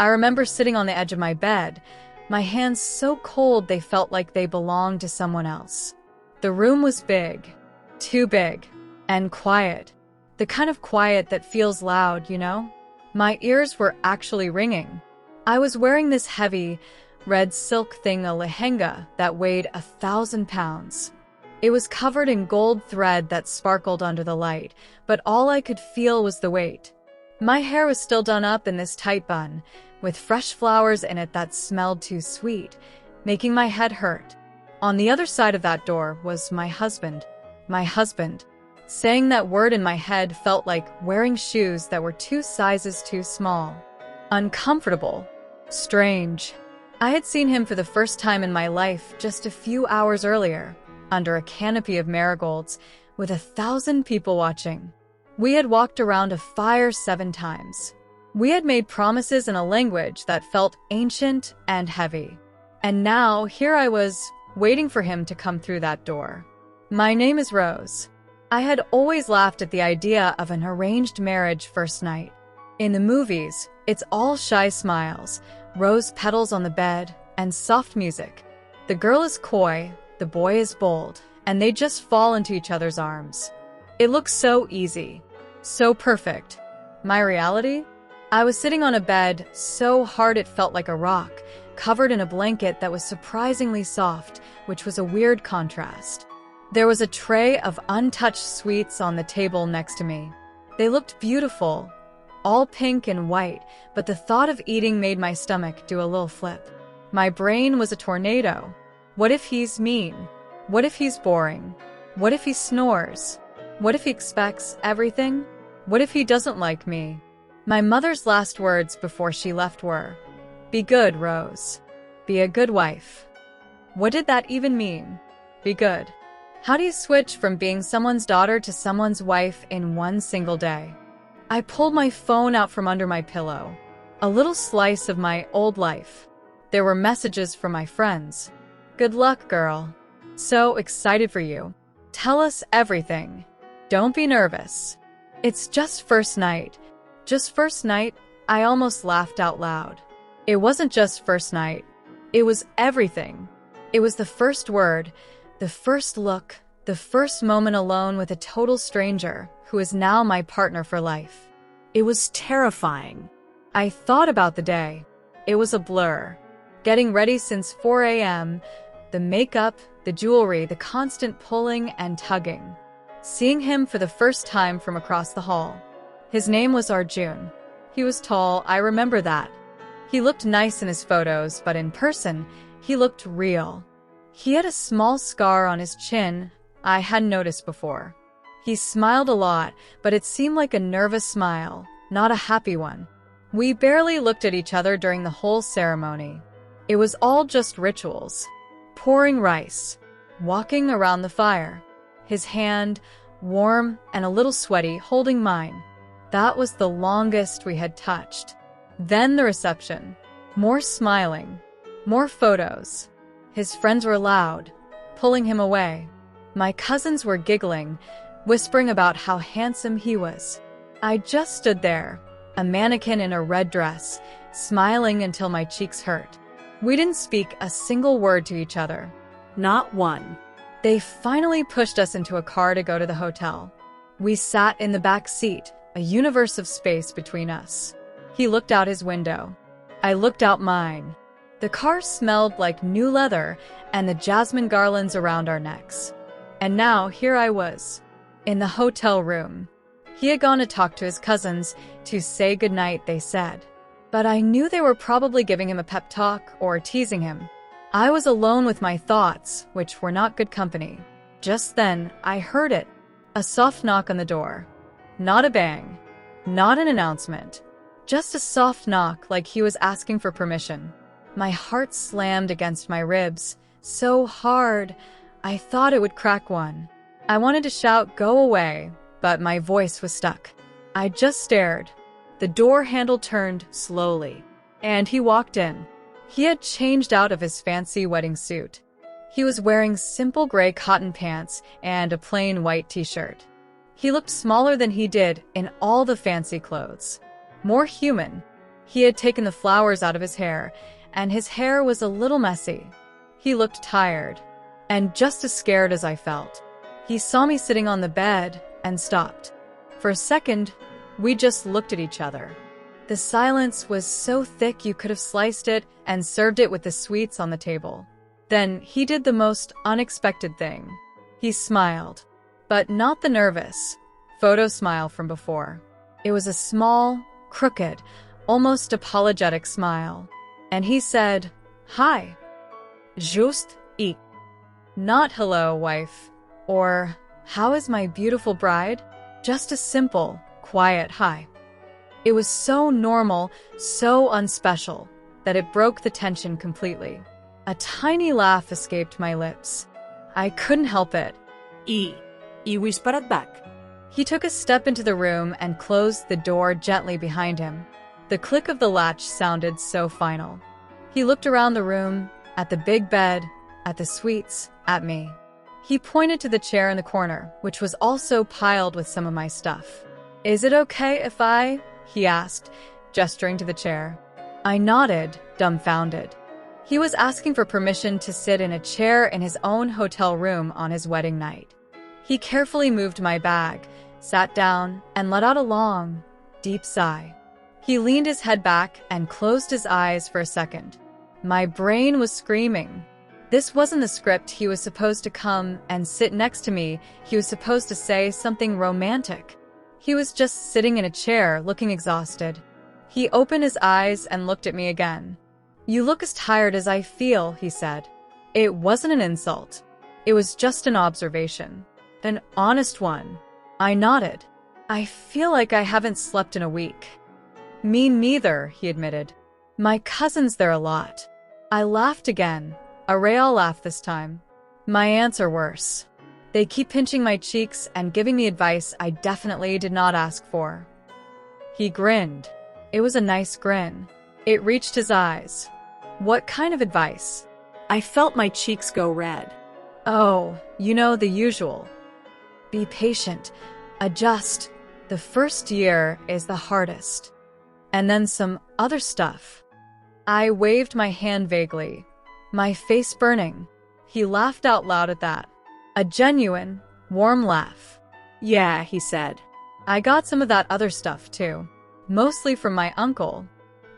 I remember sitting on the edge of my bed, my hands so cold they felt like they belonged to someone else. The room was big, too big, and quiet. The kind of quiet that feels loud, you know? My ears were actually ringing. I was wearing this heavy, red silk thing, a lehenga that weighed 1,000 pounds. It was covered in gold thread that sparkled under the light, but all I could feel was the weight. My hair was still done up in this tight bun, with fresh flowers in it that smelled too sweet, making my head hurt. On the other side of that door was my husband. My husband. Saying that word in my head felt like wearing shoes that were 2 sizes too small. Uncomfortable. Strange. I had seen him for the first time in my life just a few hours earlier, under a canopy of marigolds, with 1,000 people watching. We had walked around a fire 7 times. We had made promises in a language that felt ancient and heavy. And now, here I was, waiting for him to come through that door. My name is Rose. I had always laughed at the idea of an arranged marriage first night. In the movies, it's all shy smiles, rose petals on the bed, and soft music. The girl is coy, the boy is bold, and they just fall into each other's arms. It looks so easy, so perfect. My reality? I was sitting on a bed so hard it felt like a rock, covered in a blanket that was surprisingly soft, which was a weird contrast. There was a tray of untouched sweets on the table next to me. They looked beautiful, all pink and white, but the thought of eating made my stomach do a little flip. My brain was a tornado. What if he's mean? What if he's boring? What if he snores? What if he expects everything? What if he doesn't like me? My mother's last words before she left were, "Be good, Rose. Be a good wife." What did that even mean? Be good. How do you switch from being someone's daughter to someone's wife in one single day? I pulled my phone out from under my pillow. A little slice of my old life. There were messages from my friends. "Good luck, girl. So excited for you. Tell us everything. Don't be nervous. It's just first night." Just first night? I almost laughed out loud. It wasn't just first night. It was everything. It was the first word, the first look, the first moment alone with a total stranger who is now my partner for life. It was terrifying. I thought about the day. It was a blur. Getting ready since 4 a.m., the makeup, the jewelry, the constant pulling and tugging. Seeing him for the first time from across the hall. His name was Arjun. He was tall, I remember that. He looked nice in his photos, but in person, he looked real. He had a small scar on his chin I hadn't noticed before. He smiled a lot, but it seemed like a nervous smile, not a happy one. We barely looked at each other during the whole ceremony. It was all just rituals. Pouring rice, walking around the fire, his hand, warm and a little sweaty, holding mine. That was the longest we had touched. Then the reception. More smiling, more photos. His friends were loud, pulling him away. My cousins were giggling, whispering about how handsome he was. I just stood there, a mannequin in a red dress, smiling until my cheeks hurt. We didn't speak a single word to each other. Not one. They finally pushed us into a car to go to the hotel. We sat in the back seat, a universe of space between us. He looked out his window. I looked out mine. The car smelled like new leather and the jasmine garlands around our necks. And now here I was, in the hotel room. He had gone to talk to his cousins to say goodnight, they said. But I knew they were probably giving him a pep talk or teasing him. I was alone with my thoughts, which were not good company. Just then, I heard it. A soft knock on the door. Not a bang. Not an announcement. Just a soft knock like he was asking for permission. My heart slammed against my ribs, so hard, I thought it would crack one. I wanted to shout, "Go away," but my voice was stuck. I just stared. The door handle turned slowly, and he walked in. He had changed out of his fancy wedding suit. He was wearing simple gray cotton pants and a plain white t-shirt. He looked smaller than he did in all the fancy clothes. More human. He had taken the flowers out of his hair, and his hair was a little messy. He looked tired, and just as scared as I felt. He saw me sitting on the bed and stopped. For a second, we just looked at each other. The silence was so thick you could have sliced it and served it with the sweets on the table. Then he did the most unexpected thing. He smiled, but not the nervous photo smile from before. It was a small, crooked, almost apologetic smile. And he said, "Hi." Just ik. Not "hello, wife," or "how is my beautiful bride?" Just a simple, quiet hi. It was so normal, so unspecial, that it broke the tension completely. A tiny laugh escaped my lips. I couldn't help it. He whispered back. He took a step into the room and closed the door gently behind him. The click of the latch sounded so final. He looked around the room, at the big bed, at the sweets, at me. He pointed to the chair in the corner, which was also piled with some of my stuff. "Is it okay if I?" he asked, gesturing to the chair. I nodded, dumbfounded. He was asking for permission to sit in a chair in his own hotel room on his wedding night. He carefully moved my bag, sat down, and let out a long, deep sigh. He leaned his head back and closed his eyes for a second. My brain was screaming. This wasn't the script. He was supposed to come and sit next to me. He was supposed to say something romantic. He was just sitting in a chair, looking exhausted. He opened his eyes and looked at me again. "You look as tired as I feel," he said. It wasn't an insult. It was just an observation. An honest one. I nodded. "I feel like I haven't slept in a week." "Me neither," he admitted. "My cousin's there a lot." I laughed again. A real laugh this time. My aunts are worse. They keep pinching my cheeks and giving me advice I definitely did not ask for. He grinned. It was a nice grin. It reached his eyes. "What kind of advice?" I felt my cheeks go red. "Oh, you know the usual. Be patient. Adjust. The first year is the hardest." And then some other stuff. I waved my hand vaguely, my face burning. He laughed out loud at that. A genuine, warm laugh. "Yeah," he said. I got some of that other stuff too, mostly from my uncle.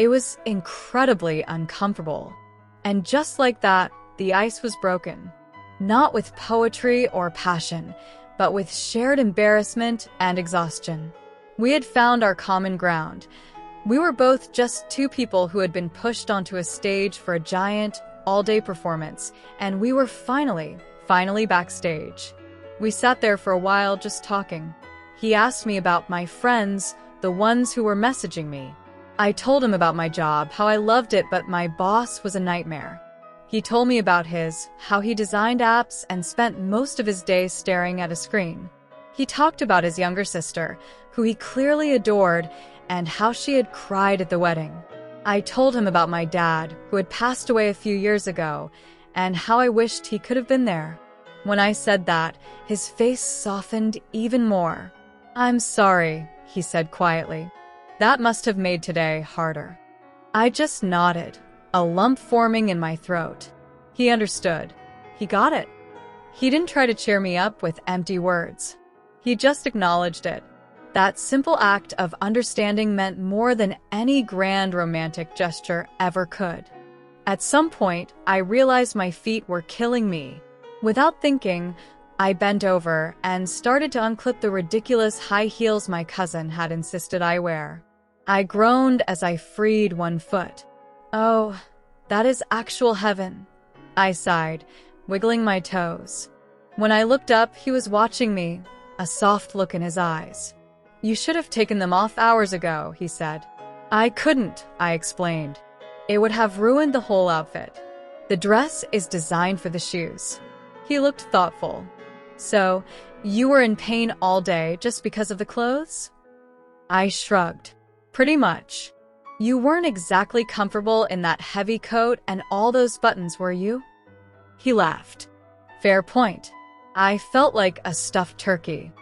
It was incredibly uncomfortable. And just like that, the ice was broken. Not with poetry or passion, but with shared embarrassment and exhaustion. We had found our common ground. We were both just two people who had been pushed onto a stage for a giant, all-day performance, and we were finally backstage. We sat there for a while just talking. He asked me about my friends, the ones who were messaging me. I told him about my job, how I loved it, but my boss was a nightmare. He told me about how he designed apps and spent most of his day staring at a screen. He talked about his younger sister, who he clearly adored, and how she had cried at the wedding. I told him about my dad, who had passed away a few years ago, and how I wished he could have been there. When I said that, his face softened even more. "I'm sorry," he said quietly. "That must have made today harder." I just nodded, a lump forming in my throat. He understood. He got it. He didn't try to cheer me up with empty words. He just acknowledged it. That simple act of understanding meant more than any grand romantic gesture ever could. At some point, I realized my feet were killing me. Without thinking, I bent over and started to unclip the ridiculous high heels my cousin had insisted I wear. I groaned as I freed one foot. "Oh, that is actual heaven," I sighed, wiggling my toes. When I looked up, he was watching me, a soft look in his eyes. "You should have taken them off hours ago," he said. "I couldn't," I explained. "It would have ruined the whole outfit. The dress is designed for the shoes." He looked thoughtful. "So, you were in pain all day just because of the clothes?" I shrugged. "Pretty much. You weren't exactly comfortable in that heavy coat and all those buttons, were you?" He laughed. "Fair point. I felt like a stuffed turkey."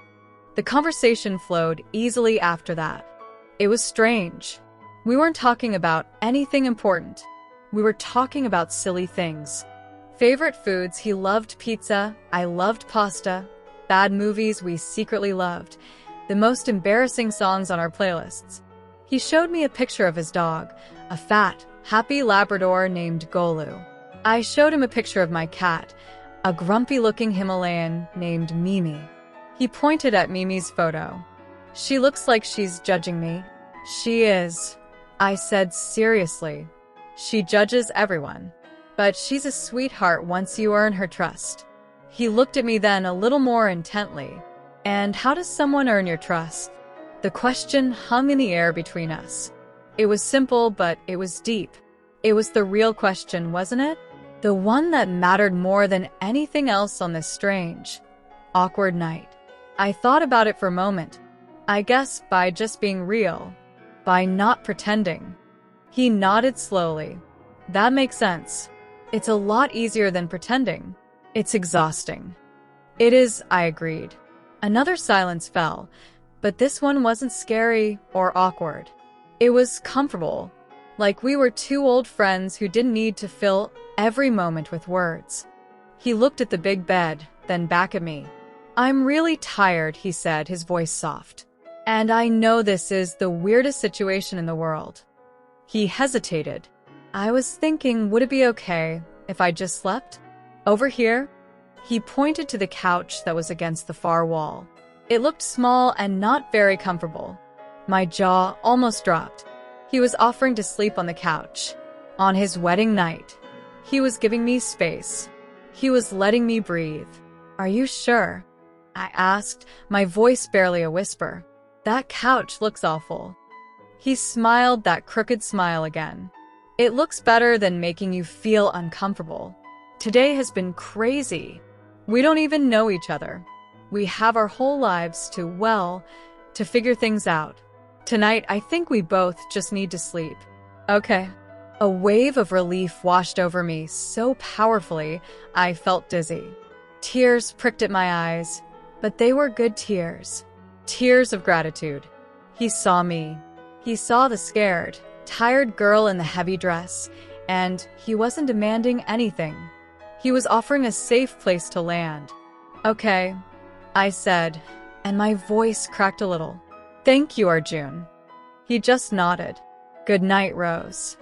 The conversation flowed easily after that. It was strange. We weren't talking about anything important. We were talking about silly things. Favorite foods, he loved pizza, I loved pasta. Bad movies we secretly loved. The most embarrassing songs on our playlists. He showed me a picture of his dog, a fat, happy Labrador named Golu. I showed him a picture of my cat, a grumpy-looking Himalayan named Mimi. He pointed at Mimi's photo. She looks like she's judging me. She is, I said seriously. She judges everyone. But she's a sweetheart once you earn her trust. He looked at me then a little more intently. And how does someone earn your trust? The question hung in the air between us. It was simple, but it was deep. It was the real question, wasn't it? The one that mattered more than anything else on this strange, awkward night. I thought about it for a moment. I guess by just being real. By not pretending. He nodded slowly. That makes sense. It's a lot easier than pretending. It's exhausting. It is, I agreed. Another silence fell, but this one wasn't scary or awkward. It was comfortable, like we were two old friends who didn't need to fill every moment with words. He looked at the big bed, then back at me. I'm really tired, he said, his voice soft. And I know this is the weirdest situation in the world. He hesitated. I was thinking, would it be okay if I just slept? Over here? He pointed to the couch that was against the far wall. It looked small and not very comfortable. My jaw almost dropped. He was offering to sleep on the couch. On his wedding night. He was giving me space. He was letting me breathe. Are you sure? I asked, my voice barely a whisper. That couch looks awful. He smiled that crooked smile again. It looks better than making you feel uncomfortable. Today has been crazy. We don't even know each other. We have our whole lives to figure things out. Tonight, I think we both just need to sleep. Okay. A wave of relief washed over me so powerfully, I felt dizzy. Tears pricked at my eyes, but they were good tears. Tears of gratitude. He saw me. He saw the scared, tired girl in the heavy dress, and he wasn't demanding anything. He was offering a safe place to land. Okay, I said, and my voice cracked a little. Thank you, Arjun. He just nodded. Good night, Rose.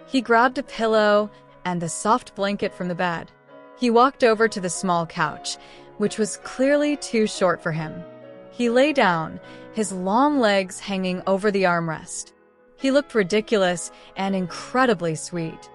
He grabbed a pillow and the soft blanket from the bed. He walked over to the small couch, which was clearly too short for him. He lay down, his long legs hanging over the armrest. He looked ridiculous and incredibly sweet.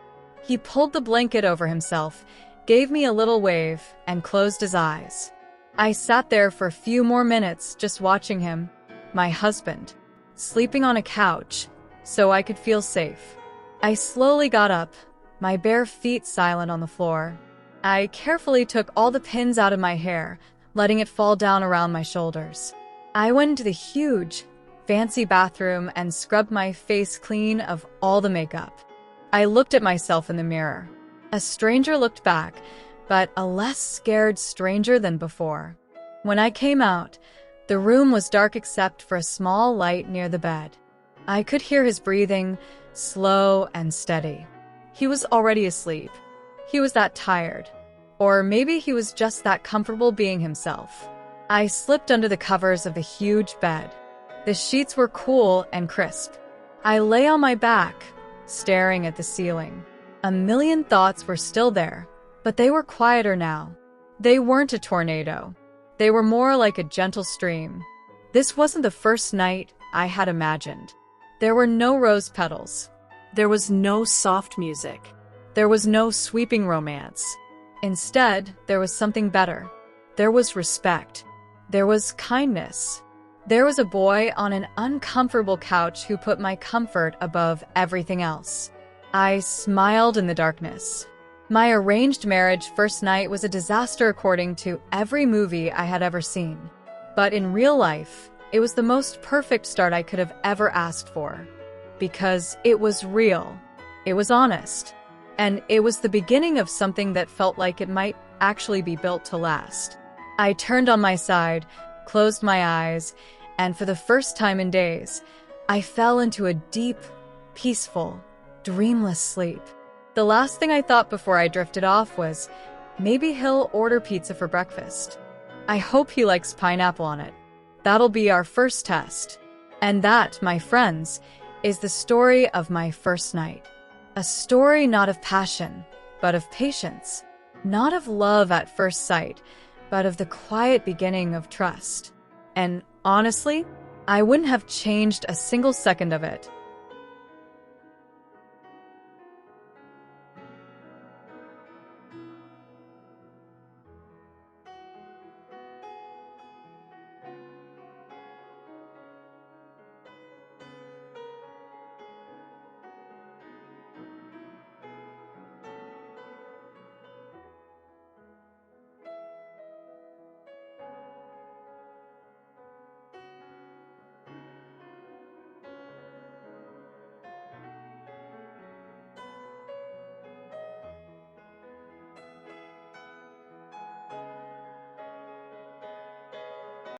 He pulled the blanket over himself, gave me a little wave, and closed his eyes. I sat there for a few more minutes just watching him, my husband, sleeping on a couch, so I could feel safe. I slowly got up, my bare feet silent on the floor. I carefully took all the pins out of my hair, letting it fall down around my shoulders. I went into the huge, fancy bathroom and scrubbed my face clean of all the makeup. I looked at myself in the mirror. A stranger looked back, but a less scared stranger than before. When I came out, the room was dark except for a small light near the bed. I could hear his breathing, slow and steady. He was already asleep. He was that tired. Or maybe he was just that comfortable being himself. I slipped under the covers of the huge bed. The sheets were cool and crisp. I lay on my back, staring at the ceiling. A million thoughts were still there, but they were quieter now. They weren't a tornado. They were more like a gentle stream. This wasn't the first night I had imagined. There were no rose petals. There was no soft music. There was no sweeping romance. Instead, there was something better. There was respect. There was kindness. There was a boy on an uncomfortable couch who put my comfort above everything else. I smiled in the darkness. My arranged marriage first night was a disaster according to every movie I had ever seen. But in real life, it was the most perfect start I could have ever asked for. Because it was real. It was honest. And it was the beginning of something that felt like it might actually be built to last. I turned on my side, closed my eyes, and for the first time in days, I fell into a deep, peaceful, dreamless sleep. The last thing I thought before I drifted off was, maybe he'll order pizza for breakfast. I hope he likes pineapple on it. That'll be our first test. And that, my friends, is the story of my first night. A story not of passion, but of patience. Not of love at first sight, but of the quiet beginning of trust. And honestly, I wouldn't have changed a single second of it.